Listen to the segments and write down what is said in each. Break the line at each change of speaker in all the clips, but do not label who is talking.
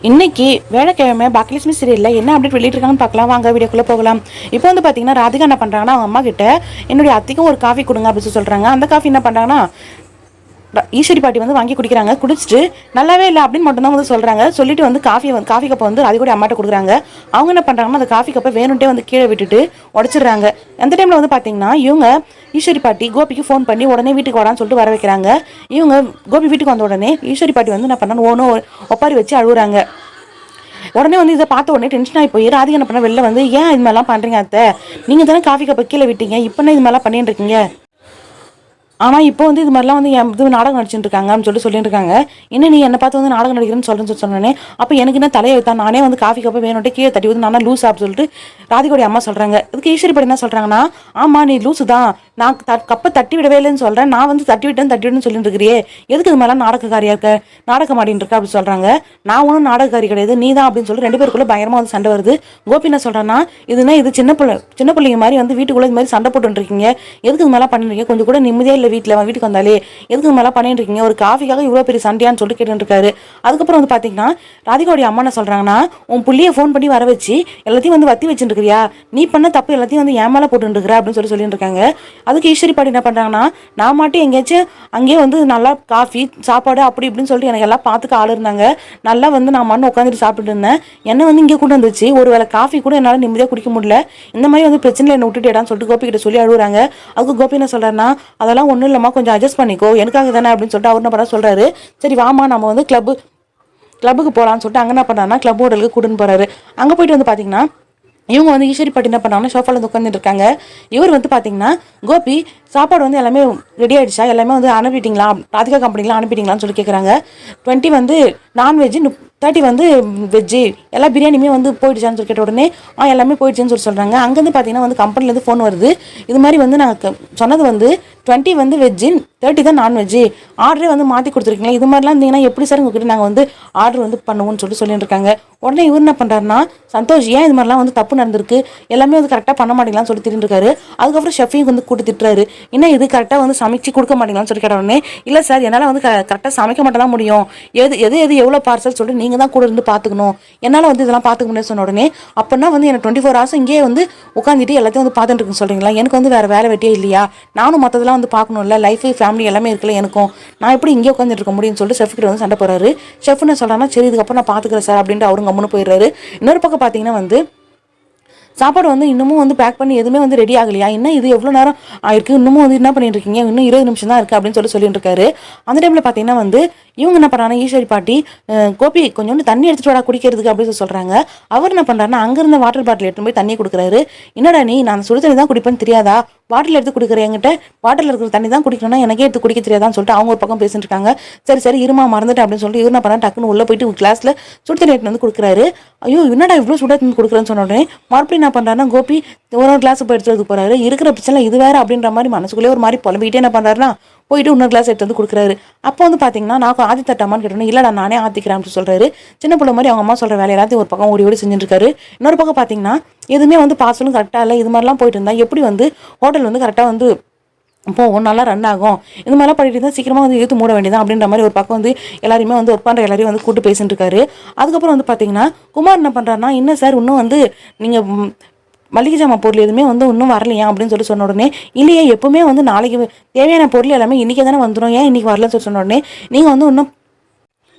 இன்னைக்கு வேலைக்கிழமை பாக்கியலட்சுமி சீரியல்ல என்ன அப்டேட் வெளியிட்டிருக்காங்கன்னு பார்க்கலாம் வாங்க வீடியோக்குள்ள போகலாம். இப்போ வந்து பாத்தீங்கன்னா ராதிகா என்ன பண்றாங்கன்னா அவங்க அம்மா கிட்ட என்னுடைய அத்தைக்கும் ஒரு காஃபி கொடுங்க அப்படின்னு சொல்றாங்க. அந்த காஃபி என்ன பண்றாங்கன்னா ஈஸ்வரி பாட்டி வந்து வாங்கி குடிக்கிறாங்க. குடிச்சிட்டு நல்லாவே இல்லை அப்படின்னு மட்டும் தான் வந்து சொல்றாங்க. சொல்லிட்டு வந்து காஃபி கப்பை வந்து அது கூட அம்மாட்ட கொடுக்குறாங்க. அவங்க என்ன பண்றாங்கன்னா அந்த காஃபி கப்பை வேணும்ட்டே வந்து கீழே விட்டுட்டு உடச்சிடுறாங்க. அந்த டைம்ல வந்து பாத்தீங்கன்னா இவங்க ஈஸ்வரி பாட்டி கோபிக்கு ஃபோன் பண்ணி உடனே வீட்டுக்கு வரான்னு சொல்லிட்டு வர வைக்கிறாங்க. இவங்க கோபி வீட்டுக்கு வந்த உடனே ஈஸ்வரி பாட்டி வந்து என்ன பண்ணான்னு ஒன்றும் ஒப்பாரி வச்சு அழுகுறாங்க. உடனே வந்து இதை பார்த்த உடனே டென்ஷன் ஆகி போய் ராதிகா என்ன பண்ண வெளில வந்து ஏன் இது மாதிரிலாம் பண்றீங்க அத்தை, நீங்க தானே காஃபி கப்பை கீழே விட்டீங்க, இப்போ இது மாதிரிலாம் பண்ணிட்டு இருக்கீங்க, ஆனால் இப்போ வந்து இது மாதிரிலாம் வந்து என் இது நாடகம் நடிச்சுட்டு இருக்காங்க அப்படின்னு சொல்லிட்டு இருக்காங்க. என்ன நீ என்னை பார்த்து வந்து நாடகம் நடிக்கிறேன்னு சொன்னேன். அப்போ எனக்கு என்ன தலையை வைத்தா, நானே வந்து காஃபி கப்பை வேணும்ட்டு கீழே தட்டி வந்து நானா லூஸ் அப்படின்னு சொல்லிட்டு ராதிகோடைய அம்மா சொல்றாங்க. இதுக்கு ஈஸ்வரி படி என்ன சொல்றாங்கன்னா, ஆமா நீ லூசு தான், நான் கப்பை தட்டி விடவே இல்லைன்னு சொல்றேன், நான் வந்து தட்டி விட்டேன்னு சொல்லிட்டு இருக்கிறியே, எதுக்கு இது மாதிரிலாம் நாடகக்காரியா இருக்க, நாடகம் ஆடிட்டு இருக்க அப்படின்னு சொல்றாங்க. நான் ஒன்றும் நாடகக்காரி கிடையாது, நீ தான் அப்படின்னு சொல்லி ரெண்டு பேருக்குள்ள பயங்கரமா வந்து சண்டை வருது. கோபி என்ன சொல்றான்னா, இது சின்ன பிள்ளைங்க மாதிரி வந்து வீட்டுக்குள்ள இது மாதிரி சண்டை போட்டு இருக்கீங்க, எதுக்கு இது மாதிரிலாம் பண்ணிருக்கீங்க, கொஞ்சம் கூட நிம்மதியா இல்லை வீட்டுக்கு வந்தாலே எதுக்கு மேல பண்ணிட்டு இருக்கீங்க, ஒரு காஃபிக்காக இவ்வளவு பெரிய சண்டையான்னு சொல்லிட்டு கேட்டு இருக்காரு. அதுக்கப்புறம் வந்து பாத்தீங்கன்னா ராதிகாவுடைய அம்மா என்ன சொல்றாங்கன்னா, உன் புள்ளிய ஃபோன் பண்ணி வர வச்சு எல்லாத்தையும் வந்து வத்தி வச்சுட்டு இருக்கிறியா, நீ பண்ண தப்பு எல்லாத்தையும் வந்து ஏன் மேல போட்டு இருக்கிற அப்படின்னு சொல்லிட்டு இருக்காங்க. அதுக்கு ஈஸ்வரி பாட்டி என்ன பண்றாங்கன்னா, நான் மாட்டி எங்கேயாச்சும் அங்கேயே வந்து நல்லா காஃபி சாப்பாடு அப்படி இப்படின்னு சொல்லிட்டு எனக்கு எல்லாம் பார்த்துக்க ஆள் இருந்தாங்க, நல்லா வந்து நான் மண்ணு உட்காந்துட்டு சாப்பிட்டு இருந்தேன், என்ன வந்து இங்கே கூட வந்துச்சு, ஒரு வேளை காஃபி கூட என்னால் நிம்மதியாக குடிக்க முடியல, இந்த மாதிரி வந்து பிரச்சனையில் என்ன விட்டுட்டேடான்னு சொல்லிட்டு கோபி கிட்ட சொல்லி அழுகுறாங்க. அதுக்கு கோபி என்ன சொல்றாருன்னா, அதெல்லாம் ஒன்றும் இல்லைம்மா, கொஞ்சம் அட்ஜஸ்ட் பண்ணிக்கோ, எனக்காக தானே அப்படின்னு சொல்லிட்டு அவர் என்ன பண்ண சொல்றாரு. சரி வாமா நம்ம வந்து கிளப்புக்கு போகலான்னு சொல்லிட்டு அங்கே என்ன பண்ணாருன்னா கிளப் ஹோட்டலுக்கு கூட்டின்னு போறாரு. அங்கே போயிட்டு வந்து பார்த்தீங்கன்னா இவங்க வந்து ஈஸ்வரி பாட்டி என்ன பண்ணாங்கன்னா சோஃபால வந்து உட்காந்துட்டு இருக்காங்க. இவர் வந்து பார்த்தீங்கன்னா கோபி சாப்பாடு வந்து எல்லாமே ரெடி ஆயிடுச்சா, எல்லாமே வந்து அனுப்பிட்டீங்களா, ராதிகா கம்பெனிலாம் அனுப்பிட்டீங்களான்னு சொல்லி கேட்குறாங்க. 20 வந்து நான்வெஜ், 30 வந்து வெஜ்ஜு, எல்லா பிரியாணியுமே வந்து போயிடுச்சான்னு சொல்லி கேட்ட உடனே எல்லாமே போயிடுச்சுன்னு சொல்லி சொல்கிறாங்க. அங்கேருந்து பார்த்தீங்கன்னா வந்து கம்பெனிலேருந்து ஃபோன் வருது. இது மாதிரி வந்து நாங்கள் சொன்னது வந்து 20 வந்து வெஜ்ஜு, 30 தான் நான்வெஜ்ஜு, ஆர்டரே வந்து மாற்றி கொடுத்துருக்கீங்களா, இது மாதிரிலாம் இருந்தீங்கன்னா எப்படி சார் உங்ககிட்ட நாங்கள் வந்து ஆர்டர் வந்து பண்ணுவோம்னு சொல்லிட்டு இருக்காங்க. உடனே இவர் என்ன பண்ணுறாருன்னா, சந்தோஷ் ஏன் இது மாதிரிலாம் வந்து தப்பு நடந்திருக்கு, எல்லாமே வந்து கரெக்டாக பண்ண மாட்டீங்களான்னு சொல்லி திட்டு இருக்காரு. அதுக்கப்புறம் ஷெஃபையும் வந்து கூட்டு திட்டுறாரு. என்ன இது கரெக்டாக வந்து சமைச்சு கொடுக்க மாட்டீங்களான்னு சொல்லி கேட்ட உடனே, இல்லை சார் என்னால் வந்து கரெக்டாக சமைக்க மட்டும் தான் முடியும், எது எவ்வளோ பார்சல் சொல்லிட்டு நீங்கள் தான் கூட இருந்து பார்த்துக்கணும், என்னால் வந்து இதெல்லாம் பார்த்துக்க முடியாது சொன்ன உடனே, அப்படின்னா வந்து எனக்கு 24 hours இங்கேயே வந்து உட்காந்துட்டு எல்லாத்தையும் வந்து பார்த்துட்டு இருக்குன்னு சொல்கிறீங்களா, எனக்கு வந்து வேறு வேலை வெட்டியே இல்லையா, நானும் மற்றதெல்லாம் வந்து பார்க்கணும்ல, லைஃப் ஃபேமிலி எல்லாமே இருக்குல்ல எனக்கும், நான் எப்படி இங்கே உட்காந்துட்டு இருக்க முடியும்னு சொல்லிட்டு ஷெஃப் கிட்ட வந்து சண்டை போறாரு. ஷெஃப் என்ன சொல்றாங்கன்னா, சரி இதுக்கப்புறம் நான் பார்த்துக்கிறேன் சார் அப்படின்ட்டு அவரும் கம்முன்னு போயிடுறாரு. இன்னொரு பக்கம் பார்த்தீங்கன்னா வந்து சாப்பாடு வந்து இன்னமும் வந்து பேக் பண்ணி எதுவுமே வந்து ரெடி ஆகலையா, இன்னும் இது எவ்வளோ நேரம் ஆயிருக்கு, இன்னமும் வந்து என்ன பண்ணிட்டு இருக்கீங்க, இன்னும் 20 நிமிஷம் தான் இருக்குது அப்படின்னு சொல்லிட்டு இருக்காரு. அந்த டைமில் பார்த்தீங்கன்னா வந்து இவங்க என்ன பண்ணுறாங்க, ஈஸ்வரி பாட்டி கோபி கொஞ்சோண்டு தண்ணி எடுத்துட்டு வாடா குடிக்கிறதுக்கு அப்படின்னு சொல்கிறாங்க. அவர் என்ன பண்ணுறாருன்னா அங்கேருந்த வாட்டர் பாட்டில் எடுத்துன்னு போய் தண்ணி கொடுக்குறாரு. என்னடா நீ நான் சுடு தண்ணி தான் குடிப்பேன்னு தெரியாதா, பாட்டில் எடுத்து குடிக்கிற என்கிட்ட, பாட்டில் இருக்கிற தண்ணி தான் குடிக்கணும்னா எனக்கே எடுத்து குடிக்க தெரியாதான்னு சொல்லிட்டு அவங்க ஒரு பக்கம் பேசிட்டு இருக்காங்க. சரி இருமா மறந்துட்டேன் அப்படின்னு சொல்லிட்டு இவர் என்ன பண்ணா டக்குன்னு உள்ள போயிட்டு கிளாஸ்ல சுடு தண்ணி எடுத்து வந்து கொடுக்குறாரு. ஐயோ என்னடா இவ்வளோ சுட தண்ணி கொடுக்குறேன்னு சொன்ன உடனே மறுபடியும் என்ன பண்ணுறாருன்னா கோபி ஒரு கிளாஸ் போய் எடுத்துட்டு போறாரு. இருக்கிற பிரச்சனை இது வேற அப்படின்ற மாதிரி மனசுக்குள்ளே ஒரு மாதிரி புலம்பிக்கிட்டே என்ன பண்றாருன்னா போயிட்டு இன்னொரு கிளாஸ் எடுத்து வந்து கொடுக்குறாரு. அப்போ வந்து பார்த்தீங்கன்னா நான் ஆதி தட்டாமான்னு கேட்டோன்னே இல்லடா நானே ஆத்திக்கிறேன் அப்படின்னு சொல்றாரு. சின்ன பிள்ளை மாதிரி அவங்க அம்மா சொல்ற வேலை எல்லாத்தையும் ஒரு பக்கம் ஓடி செஞ்சுட்டு இருக்காரு. இன்னொரு பக்கம் பார்த்தீங்கன்னா எதுவுமே வந்து பார்சலும் கரெக்டாக இல்லை, இது மாதிரிலாம் போயிட்டு இருந்தா எப்படி வந்து ஹோட்டல் வந்து கரெக்டாக வந்து போகும், நல்லா ரன் ஆகும், இந்த மாதிரிலாம் பண்ணிட்டு இருந்தால் சீக்கிரமாக வந்து இழுத்து மூட வேண்டியதான் அப்படின்ற மாதிரி ஒரு பக்கம் வந்து எல்லாருமே வந்து ஒர்க் பண்ணுற எல்லாரையும் வந்து கூட்டு பேசிட்டு இருக்காரு. அதுக்கப்புறம் வந்து பார்த்தீங்கன்னா குமார் என்ன பண்ணுறாருன்னா, என்ன சார் இன்னும் வந்து நீங்கள் மளிகை ஜாமான் பொருள் எதுவுமே வந்து இன்னும் வரலையா அப்படின்னு சொன்ன உடனே இல்லையே எப்பவுமே வந்து நாளைக்கு தேவையான பொருள் எல்லாமே இன்றைக்கே தானே வந்துடும், ஏன் இன்றைக்கி வரலன்னு சொன்ன உடனே நீங்கள் வந்து ஒன்றும்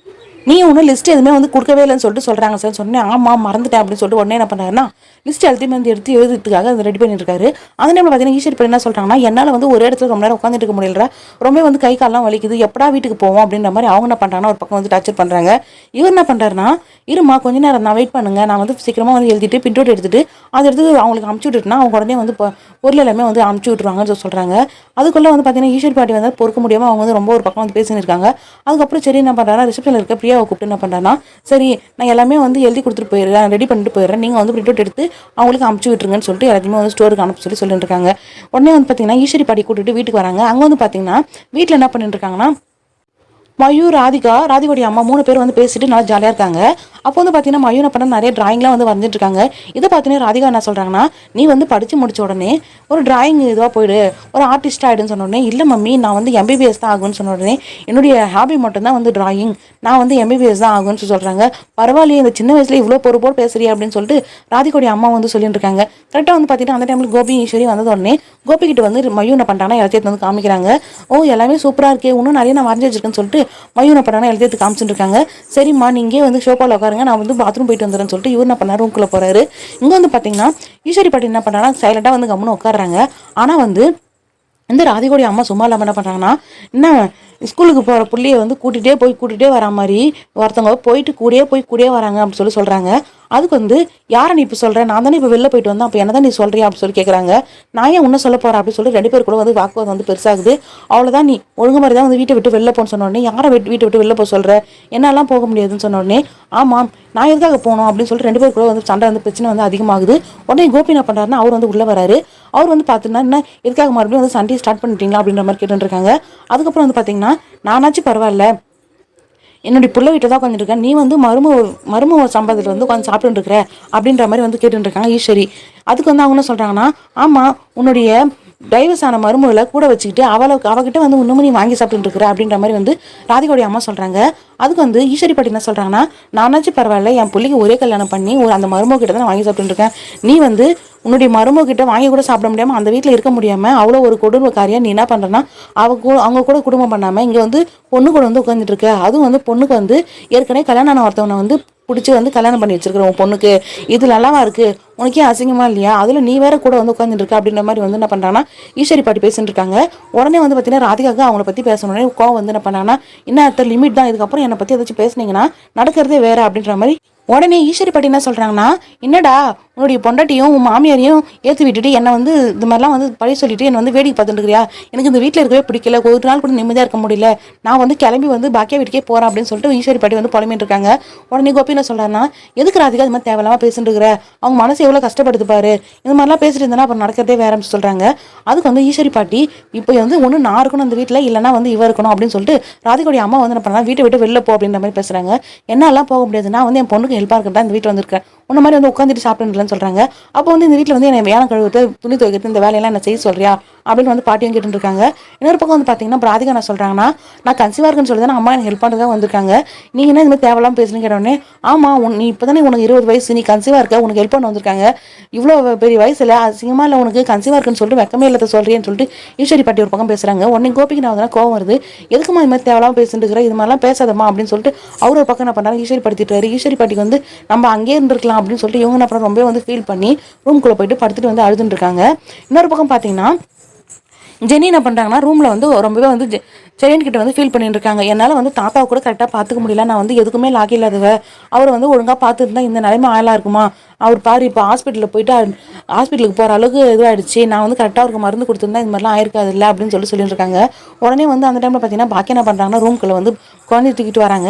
லிஸ்ட் எதுவுமே வந்து கொடுக்கவே இல்லைன்னு சொல்லிட்டு சொல்கிறாங்க சார் சொன்னேன். ஆமாம் மறந்துட்டேன் அப்படின்னு சொல்லிட்டு உடனே என்ன பண்ணுறாருன்னா லிஸ்ட் எல்லாத்தையுமே வந்து எடுத்து எழுதுறதுக்காக அதை ரெடி பண்ணிட்டு இருக்காரு. அந்த டைமில் பார்த்தீங்கன்னா ஈஸ்வரி பண்ணி என்ன சொல்கிறாங்கன்னா, என்னால் வந்து ஒரு இடத்துல ரொம்ப நேரம் உட்காந்துட்டு இருக்க முடியல, ரொம்ப வந்து கை காலெலாம் வலிக்குது, எப்படா வீட்டுக்கு போவோம் அப்படின்ற மாதிரி அவங்க என்ன பண்ணுறாங்கன்னா ஒரு பக்கம் வந்து டார்ச்சர் பண்ணுறாங்க. இவர் என்ன பண்ணுறாருன்னா, இருமா கொஞ்ச நேரம் நான் வெயிட் பண்ணுங்க, நான் வந்து சீக்கிரமாக வந்து எழுதிட்டு பிரிண்ட் அவுட் எடுத்துட்டு அதை எடுத்து அவங்களுக்கு அமுச்சு விட்டுட்டுனா அவங்க உடனே வந்து பொருள் எல்லாமே வந்து அமுச்சு விட்டுருவாங்கன்னு சொல்கிறாங்க. அதுக்குள்ளே வந்து பார்த்தீங்கன்னா ஈஸ்வரி பாட்டி வந்து பொறுக்க முடியாமல் அவங்க வந்து ரொம்ப ஒரு பக்கம் வந்து பேசின்னு இருக்காங்க. அதுக்கப்புறம் சரி என்ன பண்ணுறாங்கன்னா ரிசப்ஷனில் இருக்க பிரியாவை கூப்பிட்டு என்ன பண்ணுறாங்கன்னா, சரி நான் எல்லாமே வந்து எழுதி கொடுத்துட்டு போயிடுறேன், ரெடி பண்ணிட்டு போயிடுறேன், நீங்கள் வந்து பிரிண்ட் அவுட் எடுத்து அவங்களுக்கு அமுச்சு விட்டுருங்கன்னு சொல்லிட்டு எல்லாத்தையுமே வந்து ஸ்டோருக்கு அனுப்ப சொல்லிட்டு இருக்காங்க. உடனே வந்து பார்த்தீங்கன்னா ஈஸ்வரி பாட்டி கூட்டிட்டு வீட்டுக்கு வராங்க. அங்கே வந்து பார்த்தீங்கன்னா வீட்டில் என்ன பண்ணிட்டு இருக்காங்கன்னா மயூர் ராதிகாவுடைய அம்மா 3 பேர் வந்து பேசிட்டு நல்லா ஜாலியாக இருக்காங்க. அப்போ வந்து பார்த்தீங்கன்னா மயூ என்ன பண்ண நிறைய டிராயிங்லாம் வந்து வரைஞ்சிட்டு இருக்காங்க. இதை பார்த்தீங்கன்னா ராதிகா என்ன சொல்கிறாங்கன்னா, நீ வந்து படித்து முடிச்ச உடனே ஒரு டிராயிங் இதுவாக போயிடு, ஒரு ஆர்டிஸ்ட் ஆகிடுன்னு சொன்ன உடனே, இல்லை மம்மி நான் வந்து எம்பிபிஎஸ் தான் ஆகுன்னு சொன்ன உடனே, என்னுடைய ஹாபி மட்டும்தான் வந்து டிராயிங், நான் வந்து எம்பிபிஎஸ் தான் ஆகுன்னு சொல்கிறாங்க. பரவாயில்லையே இந்த சின்ன வயசுல இவ்வளோ பொறுப்போடு பேசுறியா அப்படின்னு சொல்லிட்டு ராதிகோடைய அம்மா வந்து சொல்லிட்டு இருக்காங்க. கரெக்டாக வந்து பார்த்தீங்கன்னா அந்த டைமில் கோபி ஈஸ்வரி வந்தது உடனே கோபிக்கிட்ட வந்து மயூ என்ன பண்ணுறாங்கன்னா எல்லாத்தையும் வந்து காமிக்கிறாங்க. ஓ எல்லாமே சூப்பராக இருக்கே, இன்னும் நிறைய நான் வரைஞ்சி வச்சிருக்கேன்னு சொல்லிட்டு மயூ என்ன பண்ணுறாங்கன்னா எல்லாத்தையும் காமிச்சிட்டு இருக்காங்க. சரிம்மா நீங்கள் வந்து ஷோப்பாவில் உட்காருங்க, நான் வந்து பாத்ரூம் போயிட்டு வந்துடுறேன்னு சொல்லிட்டு இவர் என்ன பண்ணாரு, ரூம்குள்ளே போகிறாரு. இங்கே வந்து பார்த்தீங்கன்னா ஈஸ்வரி பாட்டி என்ன பண்ணுறாங்கன்னா சைலண்டாக வந்து கம்முன்னு உட்காடுறாங்க. ஆனால் வந்து இந்த ராதிகோடைய அம்மா சும்மா இல்லாமல் என்ன பண்ணுறாங்கன்னா, என்ன ஸ்கூலுக்கு போகிற புள்ளையை வந்து கூட்டிகிட்டே வரா மாதிரி ஒருத்தவங்க போயிட்டு கூடயே வராங்க அப்படின்னு சொல்கிறாங்க. அதுக்கு வந்து யாரை நீ இப்போ சொல்கிற, நான் தானே இப்போ வெளில போயிட்டு வந்தேன், அப்போ என்ன தான் நீ சொல்கிறியா அப்படின்னு சொல்லி கேட்குறாங்க. நான் ஏன் உன்ன சொல்ல போகிறேன் அப்படின்னு சொல்லி 2 பேர் கூட வந்து வாக்குவாதம் வந்து பெருசாகுது. அவ்வளோதான், நீ ஒழுங்கு மாதிரி தான் வந்து வீட்டை விட்டு வெளில போன்னு சொன்ன உடனே, யாரை வீட்டை விட்டு வெளில போக சொல்கிற, என்னெல்லாம் போக முடியாதுன்னு சொன்ன உடனே, ஆமாம் நான் எதுக்காக போகணும் அப்படின்னு சொல்லிட்டு 2 பேர் கூட வந்து சண்டை வந்து பிரச்சனை வந்து அதிகமாகுது. உடனே கோபி என்ன பண்ணுறாருன்னா அவர் வந்து உள்ளே வராரு. அவர் வந்து பார்த்தீங்கன்னா என்ன எதுக்காக மறுபடியும் வந்து சண்டையை ஸ்டார்ட் பண்ணிட்டீங்களா அப்படின்ற மாதிரி கேட்டுருக்காங்க. அதுக்கப்புறம் வந்து பார்த்தீங்கன்னா நானாச்சும் பரவாயில்ல, என்னுடைய பிள்ளை வீட்டை தான் உட்காந்துருக்கேன், நீ வந்து மரும சம்பளத்தில் வந்து உட்காந்து சாப்பிட்டு இருக்கிற அப்படின்ற மாதிரி வந்து கேட்டுருக்காங்க ஈஸ்வரி. அதுக்கு வந்து அவங்க என்ன சொல்கிறாங்கன்னா, ஆமாம் உன்னுடைய டைவர்ஸ் ஆன மருமகளை கூட வச்சுக்கிட்டு அவகிட்ட வந்து இன்னமும் நீ வாங்கி சாப்பிட்டு இருக்கிற அப்படின்ற மாதிரி வந்து ராதிகோடைய அம்மா சொல்கிறாங்க. அதுக்கு வந்து ஈஸ்வரி பாட்டி என்ன சொல்கிறாங்கன்னா, நானாச்சும் பரவாயில்ல, என் பிள்ளைக்கு ஒரே கல்யாணம் பண்ணி அந்த மருமக கிட்ட தான் நான் வாங்கி சாப்பிட்டு இருக்கேன், நீ வந்து உன்னுடைய மருமக கிட்ட வாங்கி கூட சாப்பிட முடியாமல் அந்த வீட்டில் இருக்க முடியாமல் அவ்வளோ ஒரு குடும்பக்காரியா நீ என்ன பண்ணுறன்னா அவங்க கூட குடும்பம் பண்ணாமல் இங்கே வந்து பொண்ணு கூட வந்து உட்காந்துட்டு இருக்க. அதுவும் வந்து பொண்ணுக்கு வந்து ஏற்கனவே கல்யாணம் ஆன ஒருத்தவனை வந்து பிடிச்சி வந்து கல்யாணம் பண்ணி வச்சிருக்கிற உன் பொண்ணுக்கு இது நல்லாவா இருக்கு, உனக்கே அசிங்கமா இல்லையா, அதில் நீ வேற கூட வந்து உட்காந்துட்டு இருக்க அப்படின்ற மாதிரி வந்து என்ன பண்ணுறாங்கன்னா ஈஸ்வரி பாட்டி பேசிட்டு இருக்காங்க. உடனே வந்து பார்த்தீங்கன்னா ராதிகாவுக்கு அவங்கள பற்றி பேசணுன்னே கோவம் வந்து என்ன பண்ணாங்கன்னா, என்ன அர்த்தம் லிமிட் தான், இதுக்கப்புறம் என்னை பற்றி ஏதாச்சும் பேசுனீங்கன்னா நடக்கிறதே வேற அப்படின்ற மாதிரி. உடனே ஈஸ்வரி பாட்டி என்ன சொல்கிறாங்கன்னா, என்னடா உன்னுடைய பொண்டாட்டியும் உன் மாமியாரையும் ஏற்றி விட்டுட்டு என்னை வந்து இது மாதிரிலாம் வந்து பழி சொல்லிட்டு என்னை வந்து வேடிக்கை பார்த்துட்டு இருக்கிறியா, எனக்கு இந்த வீட்டில் இருக்கவே பிடிக்கல, ஒரு நாள் கூட நிம்மதியாக இருக்க முடியல, நான் வந்து கிளம்பி வந்து பாக்கியா வீட்டுக்கே போகிறேன் அப்படின்னு சொல்லிட்டு ஈஸ்வரி பாட்டி வந்து புலம்பிட்டு இருக்காங்க. உடனே கோபி என்ன சொல்கிறாருன்னா, எதுக்கு ராதிகா இது மாதிரி தேவையில்லாமல் பேசிட்டு இருக்கிற, அவங்க மனசு எவ்வளோ கஷ்டப்படுது பாரு, இந்த மாதிரிலாம் பேசிட்டு இருந்தேன்னா அப்புறம் நடக்கிறதே வேறன்னு சொல்கிறாங்க. அதுக்கு வந்து ஈஸ்வரி பாட்டி இப்போ வந்து ஒன்று நான் இருக்கணும் அந்த வீட்டில், இல்லைனா வந்து இவ இருக்கணும் அப்படின்னு சொல்லிட்டு ராதிகோடைய அம்மா வந்து என்ன பண்ணா, வீட்டை விட்டு வெளில போ அப்படின்ற மாதிரி பேசுகிறாங்க. என்னெல்லாம் போக முடியாது, நான் வந்து என் பொண்ணுக்கு ஹெல்ப்பாக இருக்கட்டா இந்த வீட்டில் வந்திருக்கேன், உன்ன மாதிரி வந்து உட்காந்துட்டு சாப்பிட்டுன்னு சொல்கிறாங்க. அப்போ வந்து இந்த வீட்டில் வந்து என்னை வேலை கழுவுறது துணி துவைக்கிறது இந்த வேலையெல்லாம் என்ன செய்ய சொல்றியா அப்படின்னு வந்து பாட்டியும் கேட்டு இருக்காங்க. இன்னொரு பக்கம் வந்து பார்த்தீங்கன்னா ராதிகா என்ன சொல்கிறாங்கன்னா, நான் கன்சீவாக இருக்குன்னு சொல்லி தான் அம்மா எனக்கு ஹெல்ப் பண்ணுறதா வந்திருக்காங்க, நீங்கள் என்ன இந்த மாதிரி தேவையில்லாம பேசுன்னு கேட்டோடனே, ஆமாம் நீ இப்போ தானே உனக்கு 20 வயசு, நீ கன்சீவாக இருக்க, உனக்கு ஹெல்ப் பண்ண வந்திருக்காங்க, இவ்வளோ பெரிய வயசில் அசிங்கமாக இல்லை உனக்கு கன்சீவாக இருக்குன்னு சொல்லிட்டு வெக்கமே இல்லாத சொல்கிறேன்னு சொல்லிட்டு ஈஸ்வரி பாட்டி ஒரு பக்கம் பேசுகிறாங்க. உடனே கோபிக்கு நான் வந்து கோவம் வருது, எதுக்குமா இது மாதிரி தேவையில்லாம பேசிட்டு இருக்கிற, இது மாதிரிலாம் பேசாதம்மா அப்படின்னு சொல்லிட்டு அவர் ஒரு பக்கம் என்ன பண்ணுறாங்க ஈஸ்வரி படுத்திட்டாரு. ஈஸ்வரி பாட்டிக்கு வந்து நம்ம அங்கேயே இருந்திருக்கலாம் அப்படின்னு சொல்லிட்டு இவங்க அப்புறம் ரொம்ப வந்து ஃபீல் பண்ணி ரூம்குள்ளே போயிட்டு படுத்துட்டு வந்து அழுதுட்டு இருக்காங்க. இன்னொரு பக்கம் பார்த்தீங்கன்னா ஜெனி என்ன பண்ணுறாங்கன்னா ரூமில் வந்து ரொம்பவே வந்து செரியன் கிட்ட வந்து ஃபீல் பண்ணிட்டு இருக்காங்க. என்னால் வந்து தாத்தாவை கூட கரெக்டாக பார்த்துக்க முடியல, நான் வந்து எதுக்குமே லாக் இல்லாதவ, அவர் வந்து ஒழுங்காக பார்த்துருந்தா இந்த நிலைமை ஆயலாக இருக்குமா, அவர் பாரு இப்போ ஹாஸ்பிட்டலில் போயிட்டு ஹாஸ்பிட்டலுக்கு போகிற அளவுக்கு இதுவாகிடுச்சு, நான் வந்து கரெக்டாக அவருக்கு மருந்து கொடுத்துருந்தா இந்த மாதிரிலாம் ஆயிருக்காது இல்லை அப்படின்னு சொல்லிட்டு இருக்காங்க. உடனே வந்து அந்த டைமில் பார்த்தீங்கன்னா பாக்கி என்ன பண்ணுறாங்கன்னா ரூம்குள்ளே வந்து குழந்தைய தூக்கிட்டு வராங்க.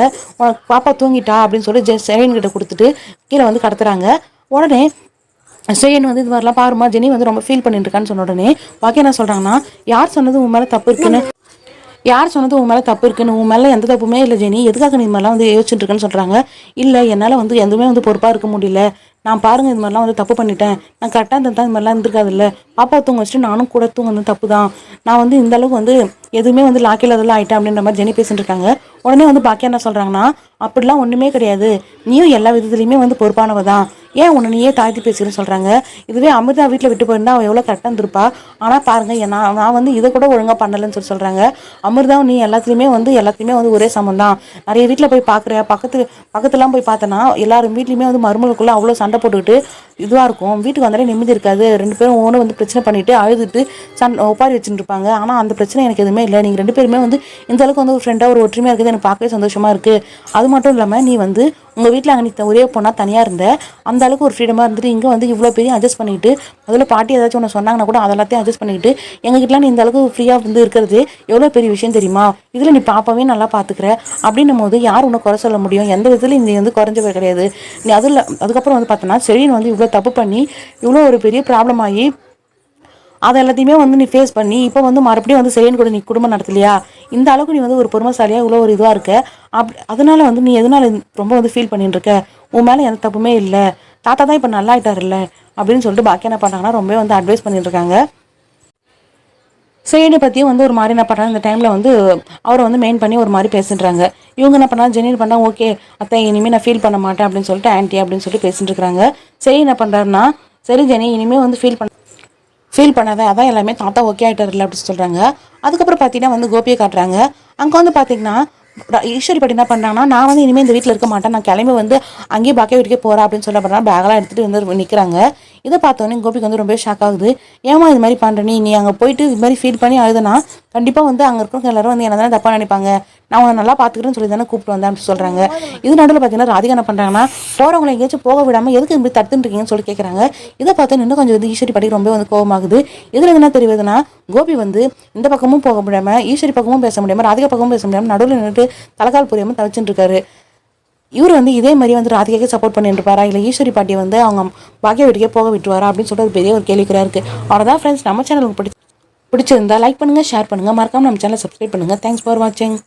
பாப்பா தூங்கிட்டா அப்படின்னு சொல்லி செரியன் கிட்ட கொடுத்துட்டு கீழே வந்து கடத்துறாங்க. உடனே செரியன் வந்து இது மாதிரிலாம் பாருமா ஜெனி வந்து ரொம்ப ஃபீல் பண்ணிட்டு இருக்கான்னு சொன்ன உடனே பாக்கி என்ன சொல்கிறாங்கன்னா, யார் சொன்னது உன் மேலே தப்பு இருக்குன்னு, உன் மேலே எந்த தப்புமே இல்லை ஜெனி, எதுக்காக நீ இது மாதிரிலாம் வந்து யோசிச்சுட்டு இருக்குன்னு சொல்கிறாங்க. இல்லை என்னால் வந்து எதுவுமே வந்து பொறுப்பாக இருக்க முடியல, நான் பாருங்கள் இது மாதிரிலாம் வந்து தப்பு பண்ணிட்டேன், நான் கரெக்டாக இருந்தால் இது மாதிரிலாம் இருந்திருக்காது இல்லை, பாப்பா தூங்க வச்சுட்டு நானும் கூட தூங்க வந்து தப்பு தான், நான் வந்து இந்த அளவுக்கு வந்து எதுவுமே வந்து லாக்கில் அதெல்லாம் ஆகிட்டேன் அப்படின்ற மாதிரி ஜெனி பேசிட்டு இருக்காங்க. உடனே வந்து பாக்கியா என்ன சொல்கிறாங்கன்னா, அப்படிலாம் ஒன்றுமே கிடையாது, நீயும் எல்லா விதத்துலையுமே வந்து பொறுப்பானவ தான், ஏன் உன்னை நீயே தாழ்த்தி பேசுகிறேன்னு சொல்கிறாங்க. இதுவே அமிர்தா வீட்டில் விட்டு போயிருந்தா அவள் எவ்வளோ கரெக்டாக இருந்திருப்பா, ஆனால் பாருங்கள் நான் வந்து இதை கூட ஒழுங்காக பண்ணலைன்னு சொல்கிறாங்க. அமிர்தாவும் நீ எல்லாத்துலேயுமே வந்து ஒரே சமம் தான், நிறைய வீட்டில் போய் பார்க்குற பக்கத்துலாம் போய் பார்த்தனா எல்லாரும் வீட்லேயுமே வந்து மருமகளுக்குள்ளே அவ்வளோ சண்டை போட்டுக்கிட்டு இதுவாக இருக்கும், வீட்டுக்கு வந்தாலே நிம்மதி இருக்காது, 2 பேரும் ஒவ்வொன்று வந்து பிரச்சனை பண்ணிவிட்டு அழுதுட்டு ஒப்பாரி வச்சுட்டு இருப்பாங்க, ஆனால் அந்த பிரச்சனை எனக்கு எதுவுமே இல்லை, நீங்கள் 2 பேருமே வந்து இந்த அளவுக்கு வந்து ஒரு ஃப்ரெண்டாக ஒரு ஒற்றுமையாக இருக்குது, எனக்கு பார்க்கவே சந்தோஷமாக இருக்குது. அது மட்டும் இல்லாமல் நீ வந்து உங்கள் வீட்டில் அங்கே நீ ஒரே பொண்ணாக தனியாக இருந்த, அந்த அளவுக்கு ஒரு ஃப்ரீடமாக இருந்துட்டு இங்கே வந்து இவ்வளோ பெரிய அட்ஜஸ்ட் பண்ணிக்கிட்டு, அதில் பாட்டி ஏதாச்சும் ஒன்று சொன்னாங்கன்னா கூட அதெல்லாத்தையும் அட்ஜஸ்ட் பண்ணிக்கிட்டு எங்ககிட்டலாம் நீ இந்த அளவுக்கு ஃப்ரீயாக வந்து இருக்கிறது எவ்வளோ பெரிய விஷயம் தெரியுமா, இதில் நீ பாப்பாவே நல்லா பார்த்துக்கிற அப்படின்னும் போது யார் உன்னை குறை சொல்ல முடியும், எந்த விதத்துலையும் நீ வந்து குறைஞ்சவே கிடையாது. நீ அதுக்கப்புறம் வந்து பார்த்தோன்னா செழியன் வந்து இவ்வளோ தப்பு பண்ணி இவ்வளோ ஒரு பெரிய ப்ராப்ளம் ஆகி அதை எல்லாத்தையுமே வந்து நீ ஃபேஸ் பண்ணி இப்போ வந்து மறுபடியும் வந்து சரின்னு கூட நீ குடும்பம் நடத்தலையா, இந்த அளவுக்கு நீ வந்து ஒரு பொறுமைசாலியாக இவ்வளோ ஒரு இதுவாக இருக்க, அதனால வந்து நீ எதனால ரொம்ப வந்து ஃபீல் பண்ணிட்டு இருக்க, உன் மேலே எந்த தப்புமே இல்லை, தாத்தா தான் இப்போ நல்லா ஆயிட்டாருல்ல அப்படின்னு சொல்லிட்டு பாக்கி என்ன பண்ணுறாங்கன்னா ரொம்ப வந்து அட்வைஸ் பண்ணிட்டு இருக்காங்க. சைடு பற்றியும் வந்து ஒரு மாதிரி என்ன பண்ணுறாங்க, இந்த டைமில் வந்து அவரை வந்து மெயின் பண்ணி ஒரு மாதிரி பேசிட்டுறாங்க. இவங்க என்ன பண்ணால் ஜெனின் பண்ணால் ஓகே அத்தை இனிமேல் நான் ஃபீல் பண்ண மாட்டேன் அப்படின்னு சொல்லிட்டு ஆன்ட்டி அப்படின்னு சொல்லிட்டு பேசிட்டு இருக்காங்க. சரி என்ன பண்ணுறாருன்னா, சரி ஜெனி இனிமேல் வந்து ஃபீல் பண்ணாத, அதான் எல்லாமே தாத்தா ஓகே ஆகிட்டார்ல அப்படின்னு சொல்கிறாங்க. அதுக்கப்புறம் பார்த்தீங்கன்னா வந்து கோபியை காட்டுறாங்க. அங்கே வந்து பார்த்தீங்கன்னா ஈஸ்வரி பாட்டி என்ன பண்ணுறாங்கன்னா, நான் வந்து இனிமேல் இந்த வீட்டில் இருக்க மாட்டேன், நான் கிளம்பி வந்து அங்கேயே பாக்கிய வீட்டுக்கே போகிறேன் அப்படின்னு சொல்ல பண்ணுறா. பேக்கெல்லாம் எடுத்துகிட்டு வந்து நிற்கிறாங்க. இதை பார்த்தோன்னே கோபிக்கு வந்து ரொம்ப ஷாக் ஆகுது. ஏமா இது மாதிரி பண்ணுற, நீ அங்கே போயிட்டு இது மாதிரி ஃபீல் பண்ணி அழுதுனா கண்டிப்பாக வந்து அங்கே இருக்கிறவங்க எல்லாரும் வந்து என்ன தானே தப்பாக நினைப்பாங்க, நான் உன்னை நல்லா பார்த்துக்கிறேன்னு சொல்லி தானே கூப்பிட்டு வந்தேன் அப்படின்னு சொல்கிறாங்க. இது நடுவில் பார்த்தீங்கன்னா ராதிகா என்ன பண்ணுறாங்கன்னா, போகிறவங்களை எங்கேயாச்சும் போக விடாமல் எதுக்கு இப்படி தடுத்துட்டுருக்கீங்கன்னு சொல்லி கேட்குறாங்க. இதை பார்த்து இன்னும் கொஞ்சம் வந்து ஈஸ்வரி பாட்டி ரொம்ப வந்து கோபமாகுது. இதில் என்ன தெரியுதுன்னா, கோபி வந்து இந்த பக்கமும் போக முடியாமல் ஈஸ்வரி பக்கமும் பேச முடியாமல் ராதிகா பக்கமும் பேச முடியாமல் நடுவில் நின்றுட்டு தலைக்கால் புரியாமல் தவிச்சுட்டு இருக்காரு. இவர் வந்து இதே மாதிரி வந்து ராதிகாக்கு சப்போர்ட் பண்ணிட்டு இருப்பாரா, இல்லை ஈஸ்வரி பாட்டி வந்து அவங்க பாக்கிய வீட்டுக்கே போக விட்டுருவாரா அப்படின்னு சொல்லிட்டு பெரிய ஒரு கேள்விக்குறியா இருக்கு. அவ்வளோதான் ஃப்ரெண்ட்ஸ், நம்ம சேனலுக்கு பிடிச்சிருந்தா லைக் பண்ணுங்க, ஷேர் பண்ணுங்க, மறக்காம நம்ம சேனலை சப்ஸ்கிரைப் பண்ணுங்க. தேங்க்ஸ் ஃபார் வாட்சிங்.